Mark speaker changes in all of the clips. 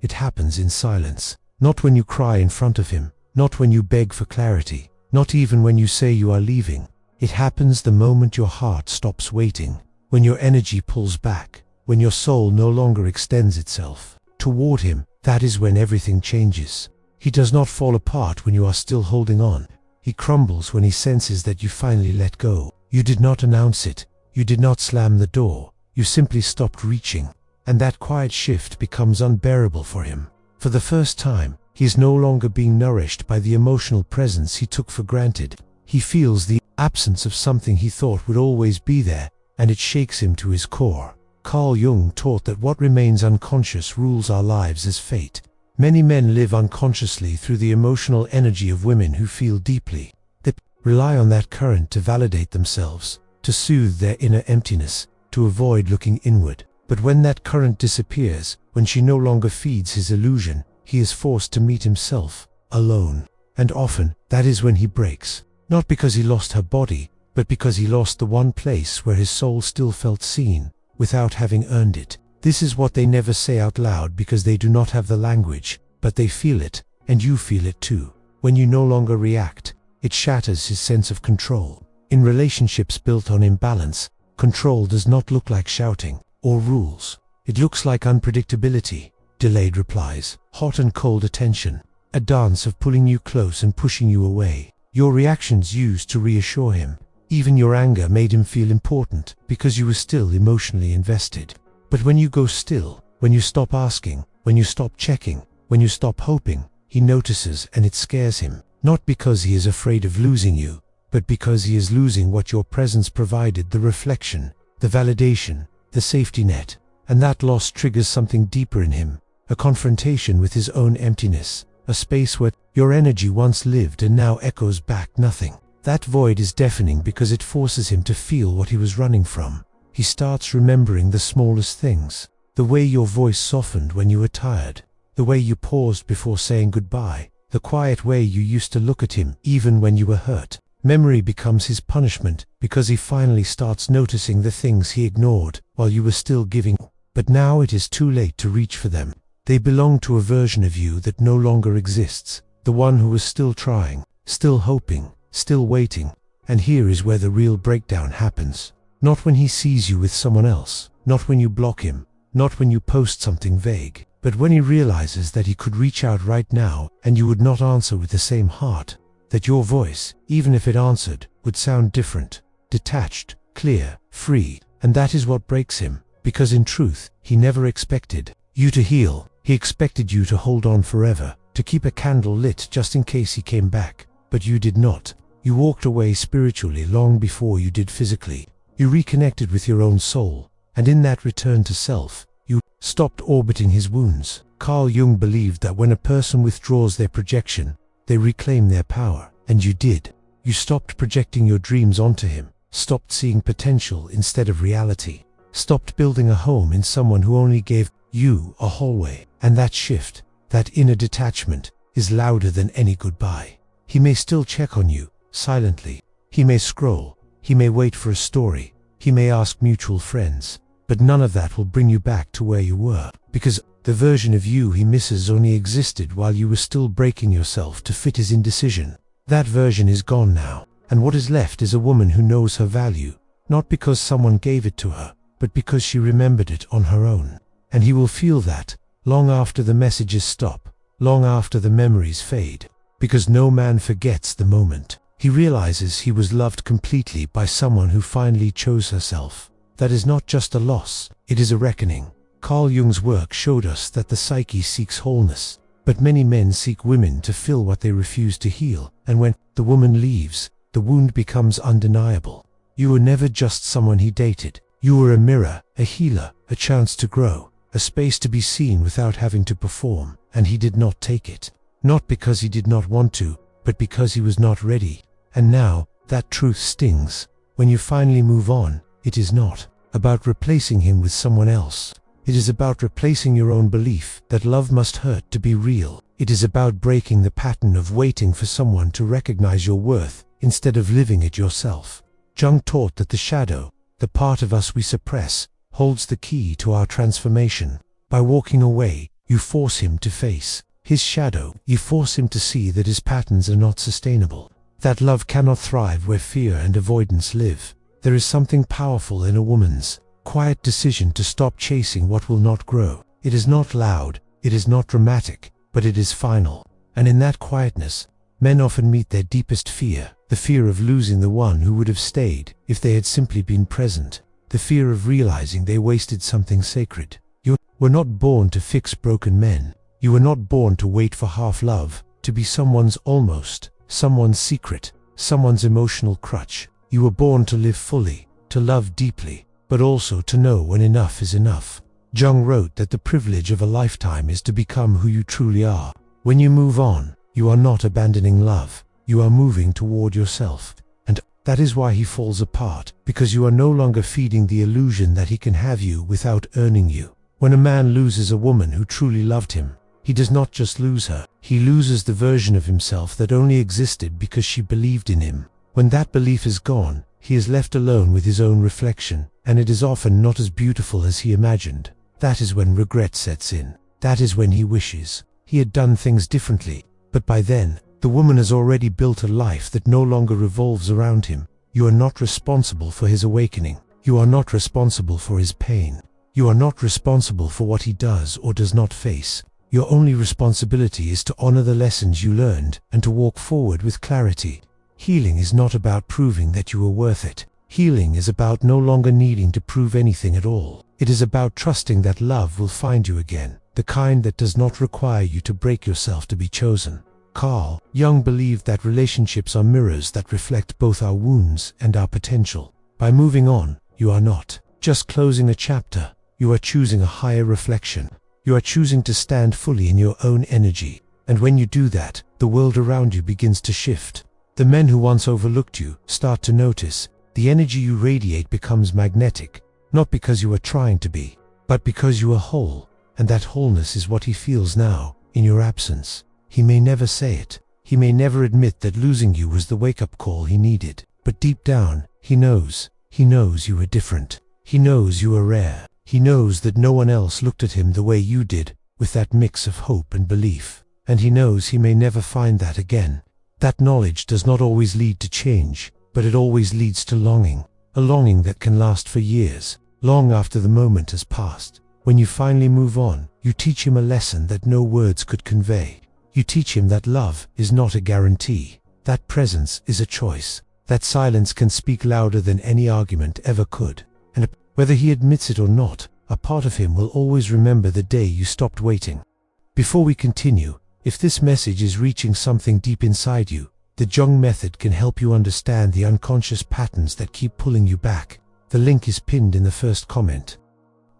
Speaker 1: it happens in silence. Not when you cry in front of him, not when you beg for clarity, not even when you say you are leaving. It happens the moment your heart stops waiting, when your energy pulls back, when your soul no longer extends itself toward him. That is when everything changes. He does not fall apart when you are still holding on. He crumbles when he senses that you finally let go. You did not announce it. You did not slam the door. You simply stopped reaching. And that quiet shift becomes unbearable for him. For the first time, he is no longer being nourished by the emotional presence he took for granted. He feels the absence of something he thought would always be there, and it shakes him to his core. Carl Jung taught that what remains unconscious rules our lives as fate. Many men live unconsciously through the emotional energy of women who feel deeply. They rely on that current to validate themselves, to soothe their inner emptiness, to avoid looking inward. But when that current disappears, when she no longer feeds his illusion, he is forced to meet himself, alone. And often, that is when he breaks. Not because he lost her body, but because he lost the one place where his soul still felt seen, without having earned it. This is what they never say out loud because they do not have the language, but they feel it, and you feel it too. When you no longer react, it shatters his sense of control. In relationships built on imbalance, control does not look like shouting or rules. It looks like unpredictability, delayed replies, hot and cold attention, a dance of pulling you close and pushing you away. Your reactions used to reassure him. Even your anger made him feel important because you were still emotionally invested. But when you go still, when you stop asking, when you stop checking, when you stop hoping, he notices and it scares him. Not because he is afraid of losing you, but because he is losing what your presence provided, the reflection, the validation, the safety net. And that loss triggers something deeper in him, a confrontation with his own emptiness, a space where your energy once lived and now echoes back nothing. That void is deafening because it forces him to feel what he was running from. He starts remembering the smallest things, the way your voice softened when you were tired, the way you paused before saying goodbye, the quiet way you used to look at him even when you were hurt. Memory becomes his punishment because he finally starts noticing the things he ignored while you were still giving. But now it is too late to reach for them. They belong to a version of you that no longer exists, the one who was still trying, still hoping, still waiting. And here is where the real breakdown happens. Not when he sees you with someone else, not when you block him, not when you post something vague, but when he realizes that he could reach out right now and you would not answer with the same heart, that your voice, even if it answered, would sound different, detached, clear, free. And that is what breaks him, because in truth, he never expected you to heal. He expected you to hold on forever, to keep a candle lit just in case he came back. But you did not. You walked away spiritually long before you did physically. You reconnected with your own soul, and in that return to self, you stopped orbiting his wounds. Carl Jung believed that when a person withdraws their projection, they reclaim their power, and you did. You stopped projecting your dreams onto him, stopped seeing potential instead of reality, stopped building a home in someone who only gave you a hallway. And that shift, that inner detachment, is louder than any goodbye. He may still check on you, silently. He may scroll. He may wait for a story. He may ask mutual friends. But none of that will bring you back to where you were, because the version of you he misses only existed while you were still breaking yourself to fit his indecision. That version is gone now, and what is left is a woman who knows her value, not because someone gave it to her, but because she remembered it on her own. And he will feel that, long after the messages stop, long after the memories fade, because no man forgets the moment he realizes he was loved completely by someone who finally chose herself. That is not just a loss, it is a reckoning. Carl Jung's work showed us that the psyche seeks wholeness, but many men seek women to fill what they refuse to heal, and when the woman leaves, the wound becomes undeniable. You were never just someone he dated. You were a mirror, a healer, a chance to grow, a space to be seen without having to perform, and he did not take it. Not because he did not want to, but because he was not ready. And now, that truth stings. When you finally move on, it is not about replacing him with someone else. It is about replacing your own belief that love must hurt to be real. It is about breaking the pattern of waiting for someone to recognize your worth instead of living it yourself. Jung taught that the shadow, the part of us we suppress, holds the key to our transformation. By walking away, You force him to face his shadow. You force him to see that his patterns are not sustainable, that love cannot thrive where fear and avoidance live. There is something powerful in a woman's quiet decision to stop chasing what will not grow. It is not loud, it is not dramatic, but it is final. And in that quietness, men often meet their deepest fear, the fear of losing the one who would have stayed if they had simply been present, the fear of realizing they wasted something sacred. You were not born to fix broken men. You were not born to wait for half love, to be someone's almost, someone's secret, someone's emotional crutch. You were born to live fully, to love deeply, but also to know when enough is enough. Jung wrote that the privilege of a lifetime is to become who you truly are. When you move on, you are not abandoning love, you are moving toward yourself. And that is why he falls apart, because you are no longer feeding the illusion that he can have you without earning you. When a man loses a woman who truly loved him, he does not just lose her, he loses the version of himself that only existed because she believed in him. When that belief is gone, he is left alone with his own reflection, and it is often not as beautiful as he imagined. That is when regret sets in. That is when he wishes he had done things differently. But by then, the woman has already built a life that no longer revolves around him. You are not responsible for his awakening. You are not responsible for his pain. You are not responsible for what he does or does not face. Your only responsibility is to honor the lessons you learned and to walk forward with clarity. Healing is not about proving that you are worth it. Healing is about no longer needing to prove anything at all. It is about trusting that love will find you again, the kind that does not require you to break yourself to be chosen. Carl Jung believed that relationships are mirrors that reflect both our wounds and our potential. By moving on, you are not just closing a chapter, you are choosing a higher reflection. You are choosing to stand fully in your own energy. And when you do that, the world around you begins to shift. The men who once overlooked you start to notice. The energy you radiate becomes magnetic, not because you are trying to be, but because you are whole. And that wholeness is what he feels now, in your absence. He may never say it. He may never admit that losing you was the wake-up call he needed. But deep down, he knows. He knows you are different. He knows you are rare. He knows that no one else looked at him the way you did, with that mix of hope and belief. And he knows he may never find that again. That knowledge does not always lead to change, but it always leads to longing. A longing that can last for years, long after the moment has passed. When you finally move on, you teach him a lesson that no words could convey. You teach him that love is not a guarantee, that presence is a choice, that silence can speak louder than any argument ever could. And whether he admits it or not, a part of him will always remember the day you stopped waiting. Before we continue, if this message is reaching something deep inside you, the Jung Method can help you understand the unconscious patterns that keep pulling you back. The link is pinned in the first comment.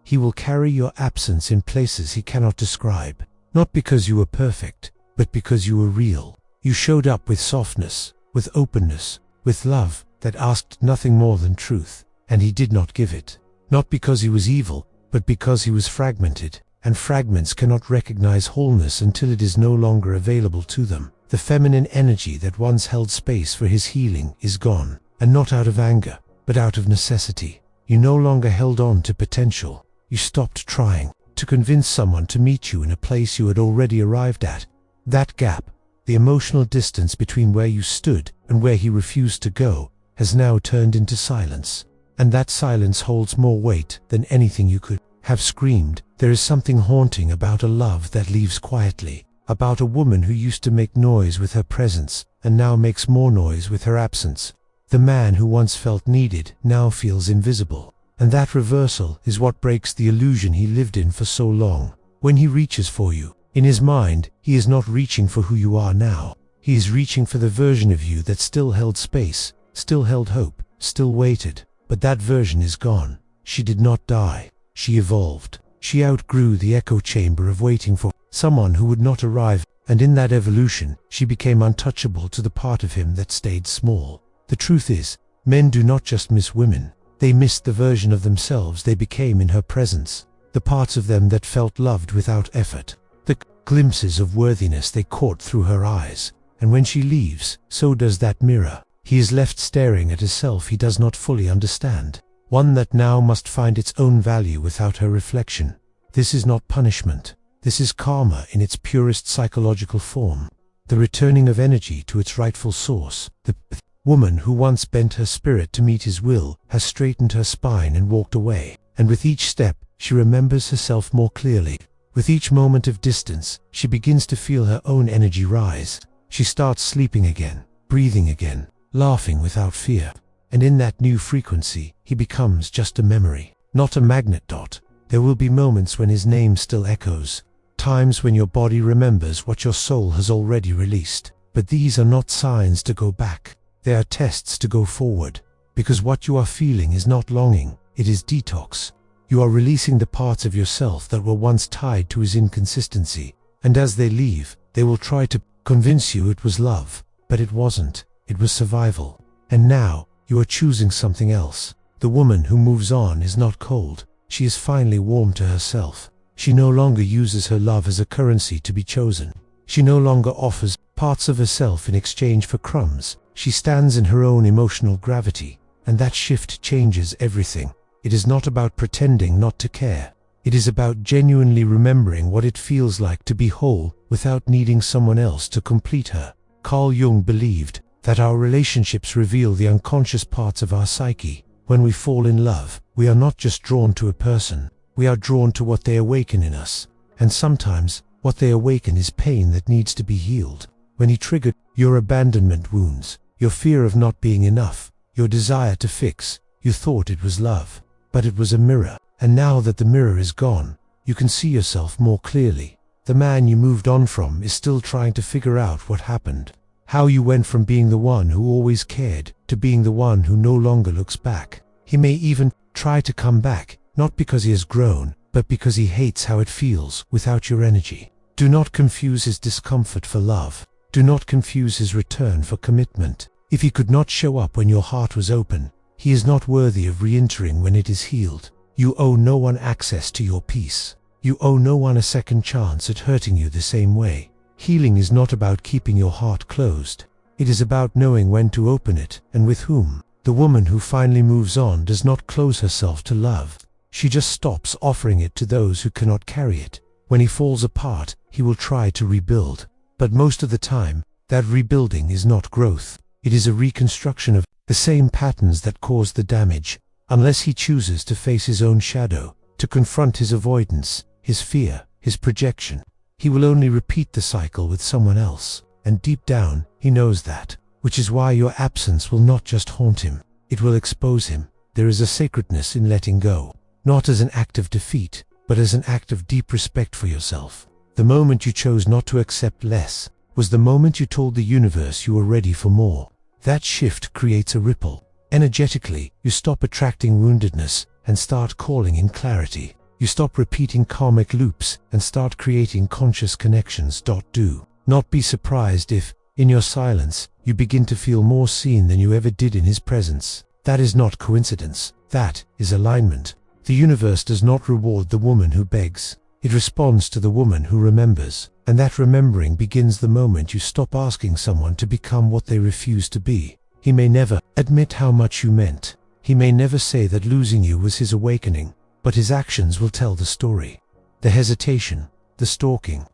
Speaker 1: He will carry your absence in places he cannot describe, not because you were perfect, but because you were real. You showed up with softness, with openness, with love that asked nothing more than truth, and he did not give it. Not because he was evil, but because he was fragmented, and fragments cannot recognize wholeness until it is no longer available to them. The feminine energy that once held space for his healing is gone, and not out of anger, but out of necessity. You no longer held on to potential. You stopped trying to convince someone to meet you in a place you had already arrived at. That gap, the emotional distance between where you stood and where he refused to go, has now turned into silence. And that silence holds more weight than anything you could have screamed. There is something haunting about a love that leaves quietly, about a woman who used to make noise with her presence and now makes more noise with her absence. The man who once felt needed now feels invisible. And that reversal is what breaks the illusion he lived in for so long. When he reaches for you, in his mind, he is not reaching for who you are now. He is reaching for the version of you that still held space, still held hope, still waited. But that version is gone. She did not die. She evolved. She outgrew the echo chamber of waiting for someone who would not arrive, and in that evolution, she became untouchable to the part of him that stayed small. The truth is, men do not just miss women. They missed the version of themselves they became in her presence, the parts of them that felt loved without effort, the glimpses of worthiness they caught through her eyes. And when she leaves, so does that mirror. He is left staring at a self he does not fully understand, one that now must find its own value without her reflection. This is not punishment. This is karma in its purest psychological form. The returning of energy to its rightful source. The woman who once bent her spirit to meet his will has straightened her spine and walked away. And with each step, she remembers herself more clearly. With each moment of distance, she begins to feel her own energy rise. She starts sleeping again, breathing again, laughing without fear. And in that new frequency, he becomes just a memory, not a magnet dot. There will be moments when his name still echoes, times when your body remembers what your soul has already released. But these are not signs to go back. They are tests to go forward. Because what you are feeling is not longing, it is detox. You are releasing the parts of yourself that were once tied to his inconsistency. And as they leave, they will try to convince you it was love. But it wasn't. It was survival. And now, you are choosing something else. The woman who moves on is not cold. She is finally warm to herself. She no longer uses her love as a currency to be chosen. She no longer offers parts of herself in exchange for crumbs. She stands in her own emotional gravity. And that shift changes everything. It is not about pretending not to care. It is about genuinely remembering what it feels like to be whole without needing someone else to complete her. Carl Jung believed that our relationships reveal the unconscious parts of our psyche. When we fall in love, we are not just drawn to a person. We are drawn to what they awaken in us. And sometimes, what they awaken is pain that needs to be healed. When he triggered your abandonment wounds, your fear of not being enough, your desire to fix, you thought it was love. But it was a mirror. And now that the mirror is gone, you can see yourself more clearly. The man you moved on from is still trying to figure out what happened. How you went from being the one who always cared to being the one who no longer looks back. He may even try to come back, not because he has grown, but because he hates how it feels without your energy. Do not confuse his discomfort for love. Do not confuse his return for commitment. If he could not show up when your heart was open, he is not worthy of re-entering when it is healed. You owe no one access to your peace. You owe no one a second chance at hurting you the same way. Healing is not about keeping your heart closed. It is about knowing when to open it and with whom. The woman who finally moves on does not close herself to love. She just stops offering it to those who cannot carry it. When he falls apart, he will try to rebuild. But most of the time, that rebuilding is not growth. It is a reconstruction of the same patterns that caused the damage. Unless he chooses to face his own shadow, to confront his avoidance, his fear, his projection, he will only repeat the cycle with someone else. And deep down, he knows that. Which is why your absence will not just haunt him, it will expose him. There is a sacredness in letting go, not as an act of defeat, but as an act of deep respect for yourself. The moment you chose not to accept less was the moment you told the universe you were ready for more. That shift creates a ripple. Energetically, you stop attracting woundedness and start calling in clarity. You stop repeating karmic loops and start creating conscious connections. Do not be surprised if, in your silence, you begin to feel more seen than you ever did in his presence. That is not coincidence. That is alignment. The universe does not reward the woman who begs. It responds to the woman who remembers. And that remembering begins the moment you stop asking someone to become what they refuse to be. He may never admit how much you meant. He may never say that losing you was his awakening, but his actions will tell the story. The hesitation, the stalking,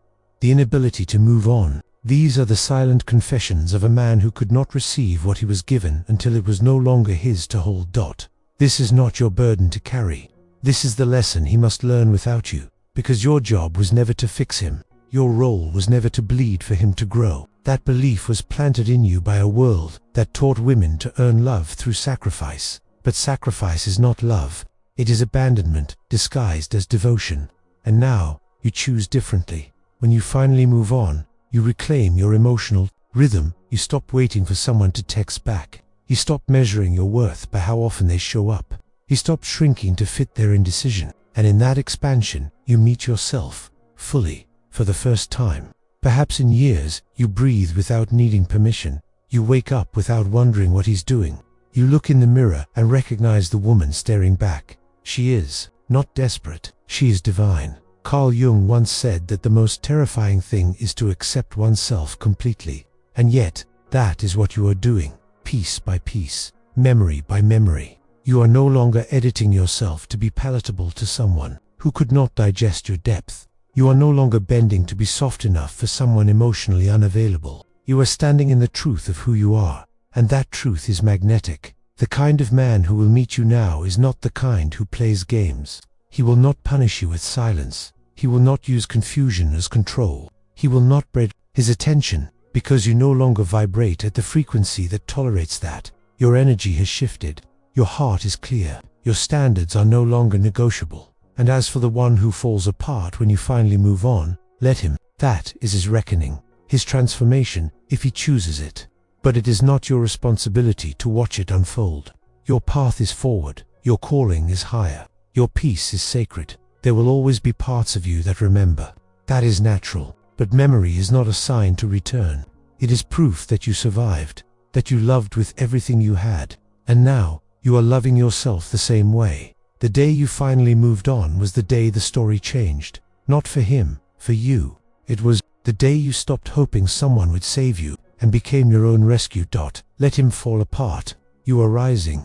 Speaker 1: the inability to move on. These are the silent confessions of a man who could not receive what he was given until it was no longer his to hold. This is not your burden to carry. This is the lesson he must learn without you, because your job was never to fix him. Your role was never to bleed for him to grow. That belief was planted in you by a world that taught women to earn love through sacrifice. But sacrifice is not love. It is abandonment disguised as devotion. And now, you choose differently. When you finally move on, you reclaim your emotional rhythm. You stop waiting for someone to text back. You stop measuring your worth by how often they show up. You stop shrinking to fit their indecision. And in that expansion, you meet yourself fully for the first time. Perhaps in years, you breathe without needing permission. You wake up without wondering what he's doing. You look in the mirror and recognize the woman staring back. She is not desperate. She is divine. Carl Jung once said that the most terrifying thing is to accept oneself completely. And yet, that is what you are doing, piece by piece, memory by memory. You are no longer editing yourself to be palatable to someone who could not digest your depth. You are no longer bending to be soft enough for someone emotionally unavailable. You are standing in the truth of who you are, and that truth is magnetic. The kind of man who will meet you now is not the kind who plays games. He will not punish you with silence. He will not use confusion as control. He will not breed his attention, because you no longer vibrate at the frequency that tolerates that. Your energy has shifted. Your heart is clear. Your standards are no longer negotiable. And as for the one who falls apart when you finally move on, let him. That is his reckoning, his transformation, if he chooses it. But it is not your responsibility to watch it unfold. Your path is forward. Your calling is higher. Your peace is sacred. There will always be parts of you that remember. That is natural. But memory is not a sign to return. It is proof that you survived, that you loved with everything you had. And now, you are loving yourself the same way. The day you finally moved on was the day the story changed. Not for him, for you. It was the day you stopped hoping someone would save you and became your own rescue. Let him fall apart. You are rising.